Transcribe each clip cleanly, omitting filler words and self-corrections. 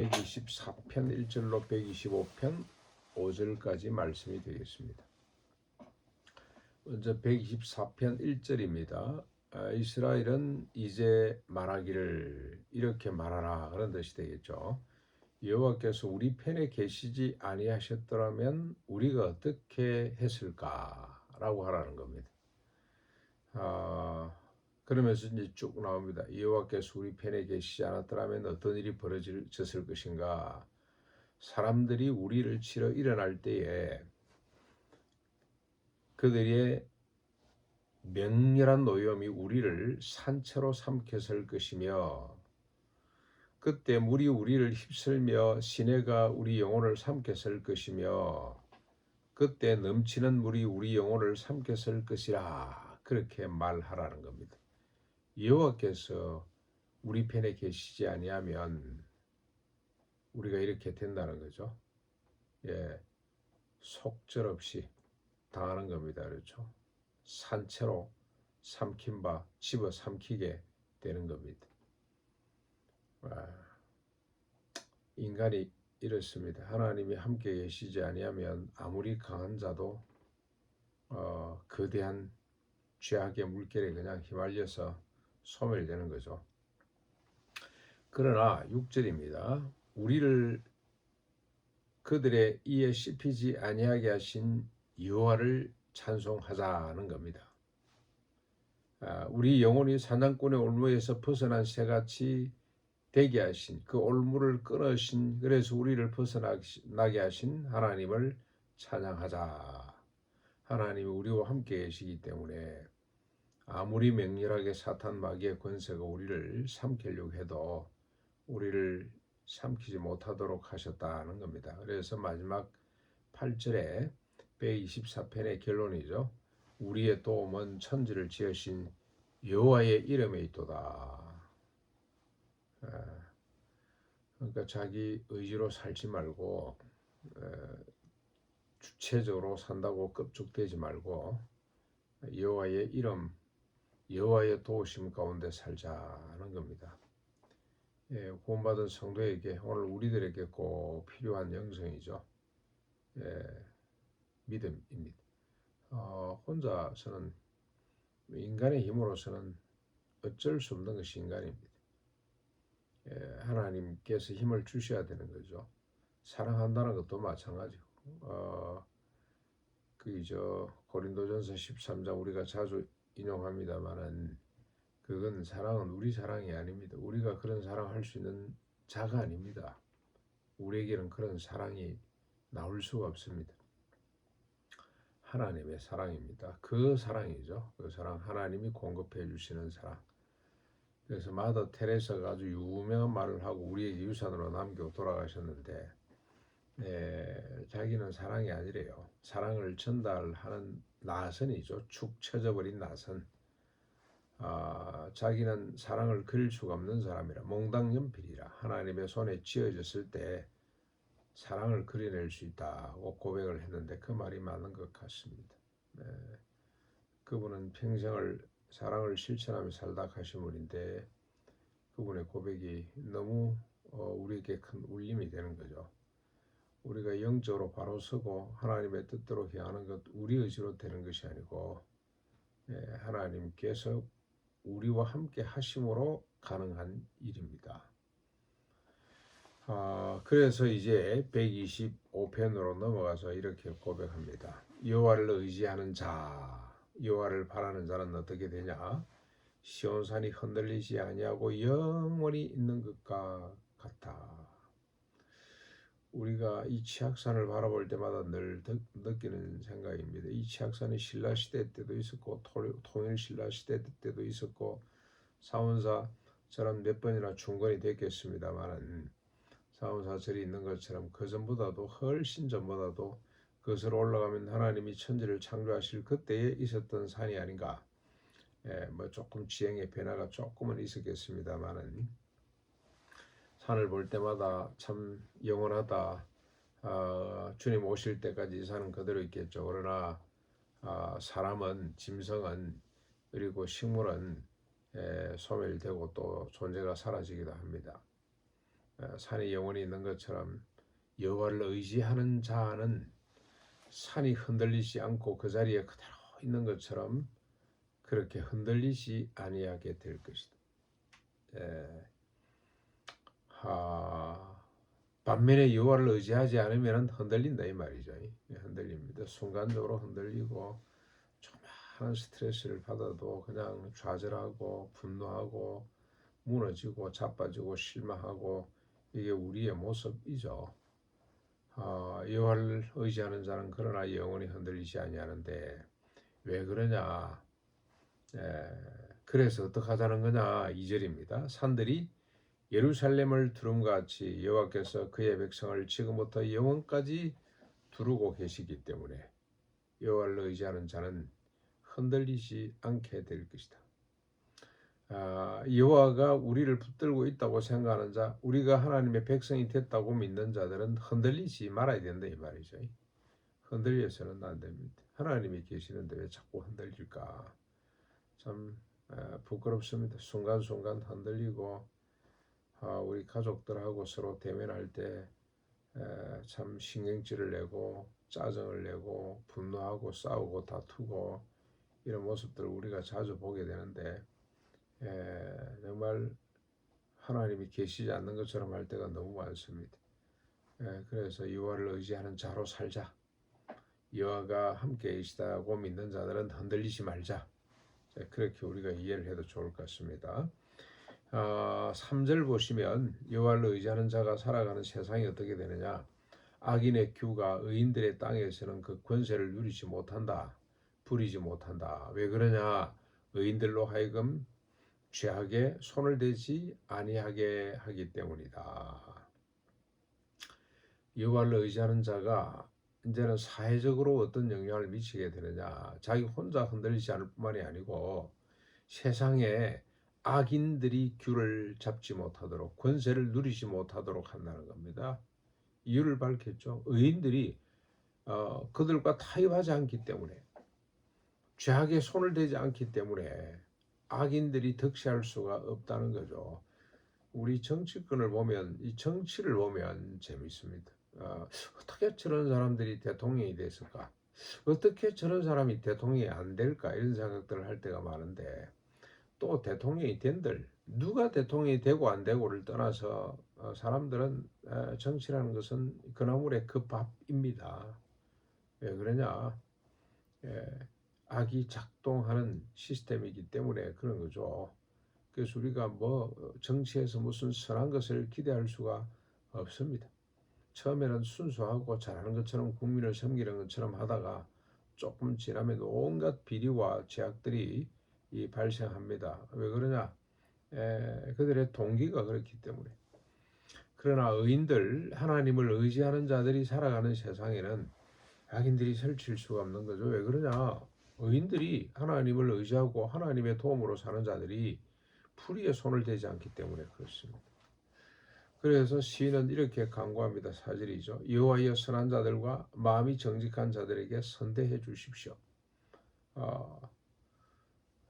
124편 1절로 125편 5절까지 말씀이 되겠습니다. 먼저 124편 1절입니다. 이스라엘은 이제 말하기를 이렇게 말하라, 그런 뜻이 되겠죠. 여호와께서 우리 편에 계시지 아니하셨더라면 우리가 어떻게 했을까라고 하라는 겁니다. 그러면서 이제 쭉 나옵니다. 여호와께서 우리 편에 계시지 않았더라면 어떤 일이 벌어졌을 것인가. 사람들이 우리를 치러 일어날 때에 그들의 맹렬한 노염이 우리를 산채로 삼켰을 것이며, 그때 물이 우리를 휩쓸며 시내가 우리 영혼을 삼켰을 것이며, 그때 넘치는 물이 우리 영혼을 삼켰을 것이라, 그렇게 말하라는 겁니다. 여호와께서 우리 편에 계시지 아니하면 우리가 이렇게 된다는 거죠. 속절없이 당하는 겁니다. 그렇죠? 산채로 삼킨 바 집어 삼키게 되는 겁니다. 인간이 이렇습니다. 하나님이 함께 계시지 아니하면 아무리 강한 자도 거대한 죄악의 물결에 그냥 휘말려서 소멸되는 거죠. 그러나 6절입니다. 우리를 그들의 이에 씹히지 아니하게 하신 여호와를 찬송하자는 겁니다. 우리 영혼이 사냥꾼의 올무에서 벗어난 새같이 되게 하신, 그 올무를 끊으신, 그래서 우리를 벗어나게 하신 하나님을 찬양하자. 하나님이 우리와 함께 계시기 때문에 아무리 맹렬하게 사탄 마귀의 권세가 우리를 삼키려고 해도 우리를 삼키지 못하도록 하셨다는 겁니다. 그래서 마지막 8절에 124편의 결론이죠. 우리의 도움은 천지를 지으신 여호와의 이름에 있도다. 그러니까 자기 의지로 살지 말고 주체적으로 산다고 껍죽대지 말고 여호와의 이름, 여호와의 도우심 가운데 살자는 겁니다. 구원받은 성도에게, 오늘 우리들에게 꼭 필요한 영성이죠. 믿음입니다. 혼자서는, 인간의 힘으로서는 어쩔 수 없는 것이 인간입니다. 하나님께서 힘을 주셔야 되는 거죠. 사랑한다는 것도 마찬가지고, 고린도전서 13장 우리가 자주 인용합니다만은, 그건 사랑은 우리 사랑이 아닙니다. 우리가 그런 사랑할 수 있는 자가 아닙니다. 우리에게는 그런 사랑이 나올 수가 없습니다. 하나님의 사랑입니다. 그 사랑이죠. 그 사랑, 하나님이 공급해 주시는 사랑. 그래서 마더 테레사가 아주 유명한 말을 하고 우리에게 유산으로 남기고 돌아가셨는데, 자기는 사랑이 아니래요. 사랑을 전달하는 나선이죠. 축 처져버린 나선. 자기는 사랑을 그릴 수가 없는 사람이라, 몽당연필이라, 하나님의 손에 쥐어졌을 때 사랑을 그려낼 수 있다고 고백을 했는데 그 말이 맞는 것 같습니다. 그분은 평생을 사랑을 실천하며 살다 가신 분인데, 그분의 고백이 너무 우리에게 큰 울림이 되는 거죠. 우리가 영적으로 바로 서고 하나님의 뜻대로 행하는 것, 우리 의지로 되는 것이 아니고 하나님께서 우리와 함께 하심으로 가능한 일입니다. 그래서 이제 125편으로 넘어가서 이렇게 고백합니다. 여호와를 의지하는 자, 여호와를 바라는 자는 어떻게 되냐? 시온산이 흔들리지 아니하고 영원히 있는 것과 같아. 우리가 이 치악산을 바라볼 때마다 늘 느끼는 생각입니다. 이 치악산이 신라시대 때도 있었고, 통일신라시대 때도 있었고, 사원사처럼 몇 번이나 충건이 됐겠습니다만, 사원사절이 있는 것처럼 그 전보다도, 훨씬 전보다도 그것으로 올라가면 하나님이 천지를 창조하실 그때에 있었던 산이 아닌가. 조금 지형의 변화가 조금은 있었겠습니다만은, 산을 볼 때마다 참 영원하다, 주님 오실 때까지 이 산은 그대로 있겠죠. 그러나 사람은, 짐승은, 그리고 식물은 소멸되고 또 존재가 사라지기도 합니다. 산에 영혼이 있는 것처럼 여호와를 의지하는 자는 산이 흔들리지 않고 그 자리에 그대로 있는 것처럼 그렇게 흔들리지 아니하게 될 것이다. 반면에 여호와를 의지하지 않으면 흔들린다 이 말이죠. 흔들립니다. 순간적으로 흔들리고 조그마한 스트레스를 받아도 그냥 좌절하고 분노하고 무너지고 자빠지고 실망하고 이게 우리의 모습이죠. 여호와를 의지하는 자는 그러나 영원히 흔들리지 아니하는데 왜 그러냐? 그래서 어떻게 하자는 거냐? 2절입니다. 산들이 예루살렘을 두름과 같이 여호와께서 그의 백성을 지금부터 영원까지 두르고 계시기 때문에 여호와를 의지하는 자는 흔들리지 않게 될 것이다. 여호와가 우리를 붙들고 있다고 생각하는 자, 우리가 하나님의 백성이 됐다고 믿는 자들은 흔들리지 말아야 된다 이 말이죠. 흔들려서는 안 됩니다. 하나님이 계시는데 왜 자꾸 흔들릴까? 참 부끄럽습니다. 순간순간 흔들리고 우리 가족들하고 서로 대면할 때 참 신경질을 내고 짜증을 내고 분노하고 싸우고 다투고 이런 모습들을 우리가 자주 보게 되는데 정말 하나님이 계시지 않는 것처럼 할 때가 너무 많습니다. 그래서 여호와를 의지하는 자로 살자. 여호와가 함께 계시다고 믿는 자들은 흔들리지 말자. 그렇게 우리가 이해를 해도 좋을 것 같습니다. 3절 보시면 여호와를 의지하는 자가 살아가는 세상이 어떻게 되느냐? 악인의 규가 의인들의 땅에서는 그 권세를 누리지 못한다. 부리지 못한다. 왜 그러냐? 의인들로 하여금 죄악에 손을 대지 아니하게 하기 때문이다. 여호와를 의지하는 자가 이제는 사회적으로 어떤 영향을 미치게 되느냐? 자기 혼자 흔들리지 않을 뿐만이 아니고 세상에 악인들이 귤을 잡지 못하도록 권세를 누리지 못하도록 한다는 겁니다. 이유를 밝혔죠. 의인들이 그들과 타협하지 않기 때문에 죄악에 손을 대지 않기 때문에 악인들이 득세할 수가 없다는 거죠. 우리 정치권을 보면 이 정치를 보면 재밌습니다. 어떻게 저런 사람들이 대통령이 됐을까? 어떻게 저런 사람이 대통령이 안 될까? 이런 생각들을 할 때가 많은데 또 대통령이 된들 누가 대통령이 되고 안 되고를 떠나서 사람들은 정치라는 것은 그나물의 그 밥입니다. 왜 그러냐? 악이 작동하는 시스템이기 때문에 그런 거죠. 그래서 우리가 정치에서 무슨 선한 것을 기대할 수가 없습니다. 처음에는 순수하고 잘하는 것처럼 국민을 섬기는 것처럼 하다가 조금 지나면 온갖 비리와 죄악들이 발생합니다. 왜 그러냐? 그들의 동기가 그렇기 때문에. 그러나 의인들, 하나님을 의지하는 자들이 살아가는 세상에는 악인들이 설칠 수가 없는 거죠. 왜 그러냐? 의인들이 하나님을 의지하고 하나님의 도움으로 사는 자들이 불의에 손을 대지 않기 때문에 그렇습니다. 그래서 시인은 이렇게 간구합니다. 4절이죠. 여호와여 선한 자들과 마음이 정직한 자들에게 선대해 주십시오.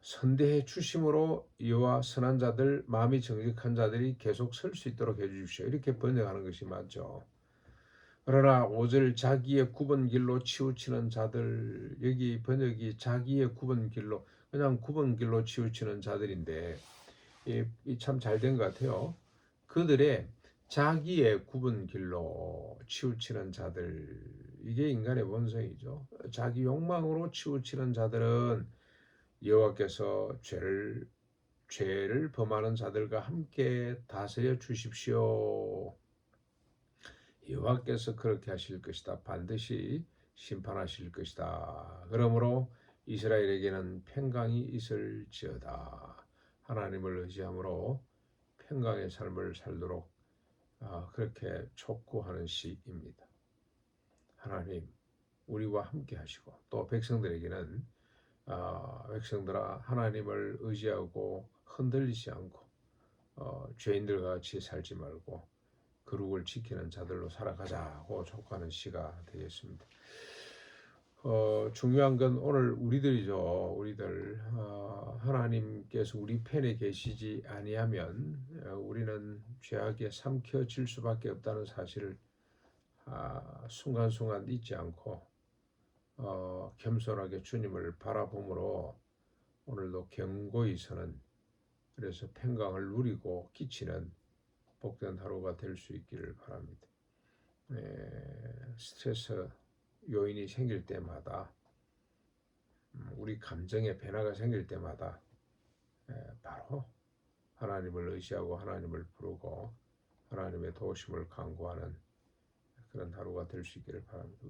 선대해 주심으로 여호와 선한 자들, 마음이 정직한 자들이 계속 설 수 있도록 해주십시오. 이렇게 번역하는 것이 맞죠. 그러나 5절 자기의 굽은 길로 치우치는 자들, 여기 번역이 자기의 굽은 길로 그냥 굽은 길로 치우치는 자들인데 참 잘 된 것 같아요. 그들의 자기의 굽은 길로 치우치는 자들, 이게 인간의 본성이죠. 자기 욕망으로 치우치는 자들은 여호와께서 죄를 범하는 자들과 함께 다스려 주십시오. 여호와께서 그렇게 하실 것이다. 반드시 심판하실 것이다. 그러므로 이스라엘에게는 평강이 있을지어다. 하나님을 의지함으로 평강의 삶을 살도록 그렇게 촉구하는 시입니다. 하나님 우리와 함께 하시고 또 백성들에게는 백성들아 하나님을 의지하고 흔들리지 않고 죄인들과 같이 살지 말고 거룩을 지키는 자들로 살아가자고 촉구하는 시가 되겠습니다. 중요한 건 오늘 우리들이죠. 우리들 하나님께서 우리 편에 계시지 아니하면 우리는 죄악에 삼켜질 수밖에 없다는 사실을 순간순간 잊지 않고 겸손하게 주님을 바라봄으로 오늘도 견고히 서는, 그래서 평강을 누리고 끼치는 복된 하루가 될 수 있기를 바랍니다. 스트레스 요인이 생길 때마다 우리 감정의 변화가 생길 때마다 바로 하나님을 의지하고 하나님을 부르고 하나님의 도우심을 간구하는 그런 하루가 될 수 있기를 바랍니다.